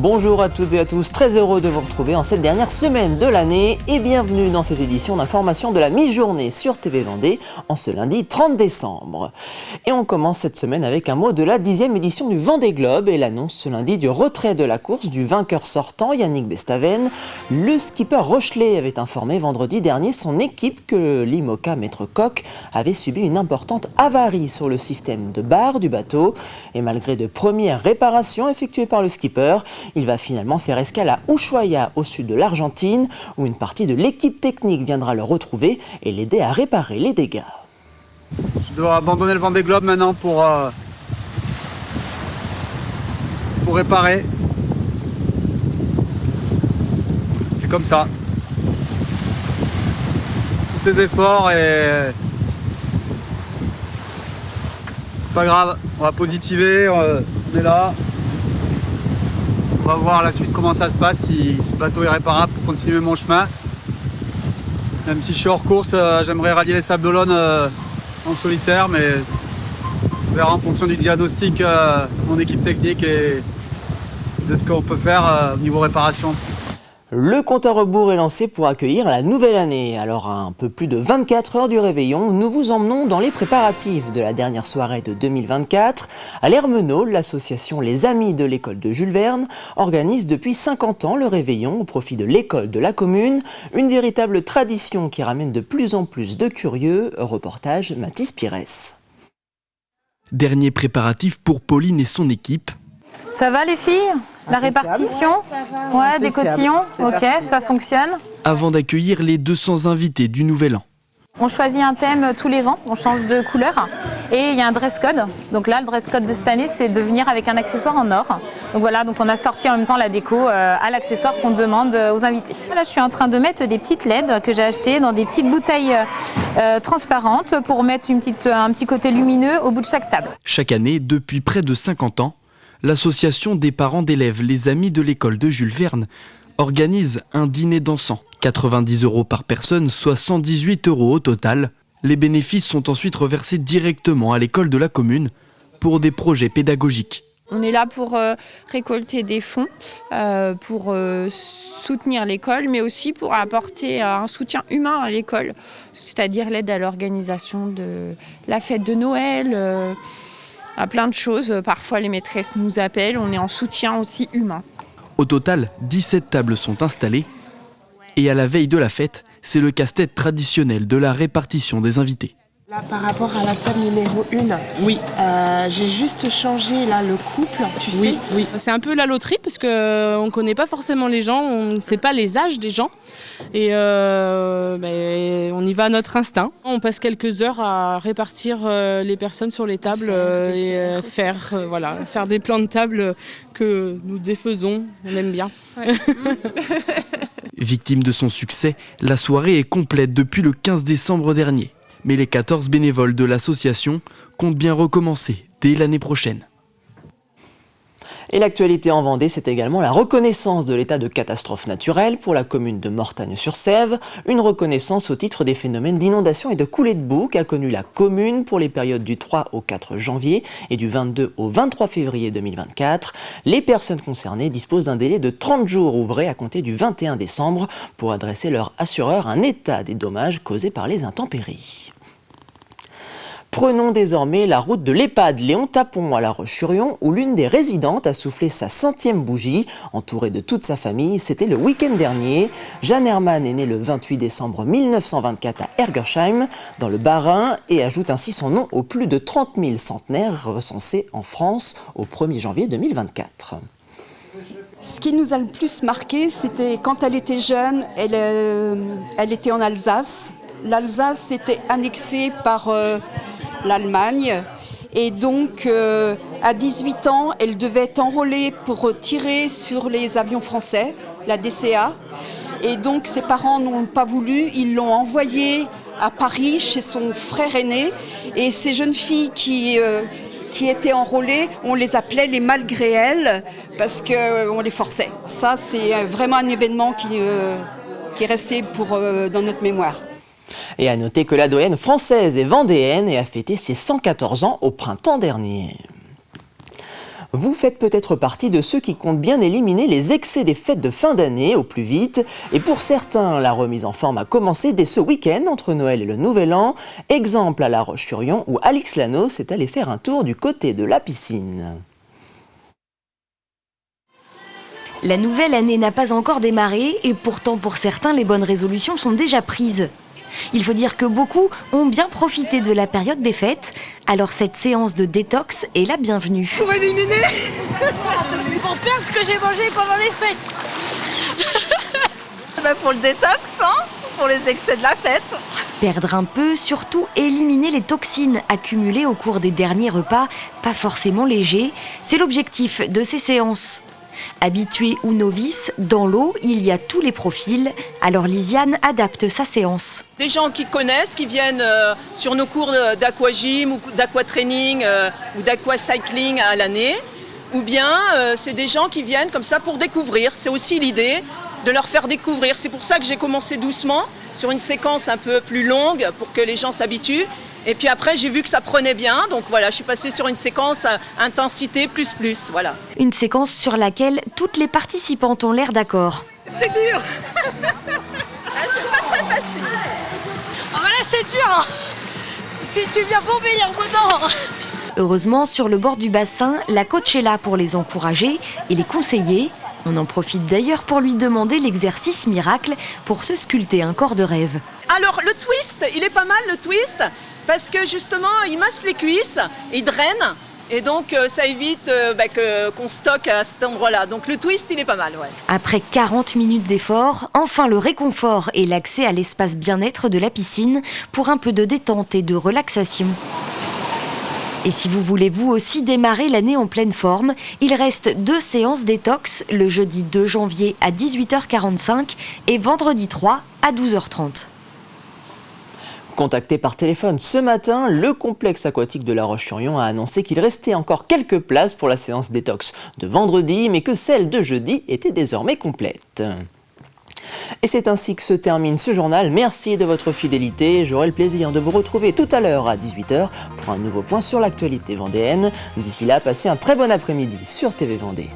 Bonjour à toutes et à tous, très heureux de vous retrouver en cette dernière semaine de l'année et bienvenue dans cette édition d'information de la mi-journée sur TV Vendée en ce lundi 30 décembre. Et on commence cette semaine avec un mot de la 10e édition du Vendée Globe et l'annonce ce lundi du retrait de la course du vainqueur sortant Yannick Bestaven. Le skipper Rochelet avait informé vendredi dernier son équipe que l'IMOCA Maître Coq avait subi une importante avarie sur le système de barre du bateau et malgré de premières réparations effectuées par le skipper, il va finalement faire escale à Ushuaia, au sud de l'Argentine, où une partie de l'équipe technique viendra le retrouver et l'aider à réparer les dégâts. Je dois abandonner le Vendée Globe maintenant pour réparer. C'est comme ça. Tous ces efforts et c'est pas grave, on va positiver, on est là. On va voir la suite comment ça se passe, si ce bateau est réparable pour continuer mon chemin. Même si je suis hors course, j'aimerais rallier les Sables d'Olonne en solitaire, mais on verra en fonction du diagnostic de mon équipe technique et de ce qu'on peut faire au niveau réparation. Le compte à rebours est lancé pour accueillir la nouvelle année. Alors à un peu plus de 24 heures du réveillon, nous vous emmenons dans les préparatifs de la dernière soirée de 2024. À l'Hermenot, l'association Les Amis de l'école de Jules Verne organise depuis 50 ans le réveillon au profit de l'école de la commune. Une véritable tradition qui ramène de plus en plus de curieux. Reportage Mathis Pires. Dernier préparatif pour Pauline et son équipe. Ça va les filles? La répartition? Ouais, des cotillons? Ok, ça fonctionne. Avant d'accueillir les 200 invités du Nouvel An. On choisit un thème tous les ans, on change de couleur et il y a un dress code. Donc là, le dress code de cette année, c'est de venir avec un accessoire en or. Donc voilà, donc on a sorti en même temps la déco à l'accessoire qu'on demande aux invités. Là, je suis en train de mettre des petites LED que j'ai achetées dans des petites bouteilles transparentes pour mettre un petit côté lumineux au bout de chaque table. Chaque année, depuis près de 50 ans, l'association des parents d'élèves Les Amis de l'école de Jules Verne organise un dîner dansant. 90 € par personne, soit 118 € au total. Les bénéfices sont ensuite reversés directement à l'école de la commune pour des projets pédagogiques. On est là pour récolter des fonds, pour soutenir l'école, mais aussi pour apporter un soutien humain à l'école, c'est-à-dire l'aide à l'organisation de la fête de Noël, à plein de choses. Parfois, les maîtresses nous appellent, on est en soutien aussi humain. Au total, 17 tables sont installées. Et à la veille de la fête, c'est le casse-tête traditionnel de la répartition des invités. Là, par rapport à la table numéro 1, oui. J'ai juste changé là, le couple, tu sais. Oui, c'est un peu la loterie parce qu'on ne connaît pas forcément les gens, on ne sait pas les âges des gens. Et on y va à notre instinct. On passe quelques heures à répartir les personnes sur les tables et faire des plans de table que nous défaisons, on aime bien. Ouais. Victime de son succès, la soirée est complète depuis le 15 décembre dernier. Mais les 14 bénévoles de l'association comptent bien recommencer dès l'année prochaine. Et l'actualité en Vendée, c'est également la reconnaissance de l'état de catastrophe naturelle pour la commune de Mortagne-sur-Sèvre. Une reconnaissance au titre des phénomènes d'inondation et de coulées de boue qu'a connu la commune pour les périodes du 3 au 4 janvier et du 22 au 23 février 2024. Les personnes concernées disposent d'un délai de 30 jours ouvrés à compter du 21 décembre pour adresser leur assureur un état des dommages causés par les intempéries. Prenons désormais la route de l'EHPAD Léon Tapon à La Roche-sur-Yon où l'une des résidentes a soufflé sa 100e bougie. Entourée de toute sa famille, c'était le week-end dernier. Jeanne Herman est née le 28 décembre 1924 à Ergersheim, dans le Bas-Rhin, et ajoute ainsi son nom aux plus de 30 000 centenaires recensés en France au 1er janvier 2024. Ce qui nous a le plus marqué, c'était quand elle était jeune, elle était en Alsace. L'Alsace était annexée par l'Allemagne et donc à 18 ans, elle devait être enrôlée pour tirer sur les avions français, la DCA. Et donc ses parents n'ont pas voulu, ils l'ont envoyée à Paris chez son frère aîné. Et ces jeunes filles qui étaient enrôlées, on les appelait les malgré elles parce qu'on les forçait. Ça, c'est vraiment un événement qui est resté dans notre mémoire. Et à noter que la doyenne française est vendéenne et a fêté ses 114 ans au printemps dernier. Vous faites peut-être partie de ceux qui comptent bien éliminer les excès des fêtes de fin d'année au plus vite. Et pour certains, la remise en forme a commencé dès ce week-end entre Noël et le Nouvel An. Exemple à La Roche-sur-Yon où Alix Lano s'est allé faire un tour du côté de la piscine. La nouvelle année n'a pas encore démarré et pourtant pour certains les bonnes résolutions sont déjà prises. Il faut dire que beaucoup ont bien profité de la période des fêtes, alors cette séance de détox est la bienvenue. Pour éliminer pour perdre ce que j'ai mangé pendant les fêtes. Pour le détox, hein, pour les excès de la fête. Perdre un peu, surtout éliminer les toxines accumulées au cours des derniers repas, pas forcément légers, c'est l'objectif de ces séances. Habitués ou novices, dans l'eau, il y a tous les profils, alors Lisiane adapte sa séance. Des gens qui connaissent, qui viennent sur nos cours d'aquagym ou d'aquatraining ou d'aquacycling à l'année, ou bien c'est des gens qui viennent comme ça pour découvrir. C'est aussi l'idée de leur faire découvrir. C'est pour ça que j'ai commencé doucement, sur une séquence un peu plus longue, pour que les gens s'habituent. Et puis après, j'ai vu que ça prenait bien, donc voilà, je suis passée sur une séquence à intensité plus, voilà. Une séquence sur laquelle toutes les participantes ont l'air d'accord. C'est dur. C'est pas très facile. Ah bah là, c'est dur, hein. Tu viens pour baigner dedans. Heureusement, sur le bord du bassin, la coach est là pour les encourager et les conseiller. On en profite d'ailleurs pour lui demander l'exercice miracle pour se sculpter un corps de rêve. Alors, le twist, il est pas mal, le twist, parce que justement, il masse les cuisses, il draine, et donc ça évite qu'on stocke à cet endroit-là. Donc le twist, il est pas mal, ouais. Après 40 minutes d'effort, enfin le réconfort et l'accès à l'espace bien-être de la piscine pour un peu de détente et de relaxation. Et si vous voulez vous aussi démarrer l'année en pleine forme, il reste 2 séances détox, le jeudi 2 janvier à 18h45 et vendredi 3 à 12h30. Contacté par téléphone ce matin, le complexe aquatique de La Roche-sur-Yon a annoncé qu'il restait encore quelques places pour la séance détox de vendredi, mais que celle de jeudi était désormais complète. Et c'est ainsi que se termine ce journal. Merci de votre fidélité. J'aurai le plaisir de vous retrouver tout à l'heure à 18h pour un nouveau point sur l'actualité vendéenne. D'ici là, passez un très bon après-midi sur TV Vendée.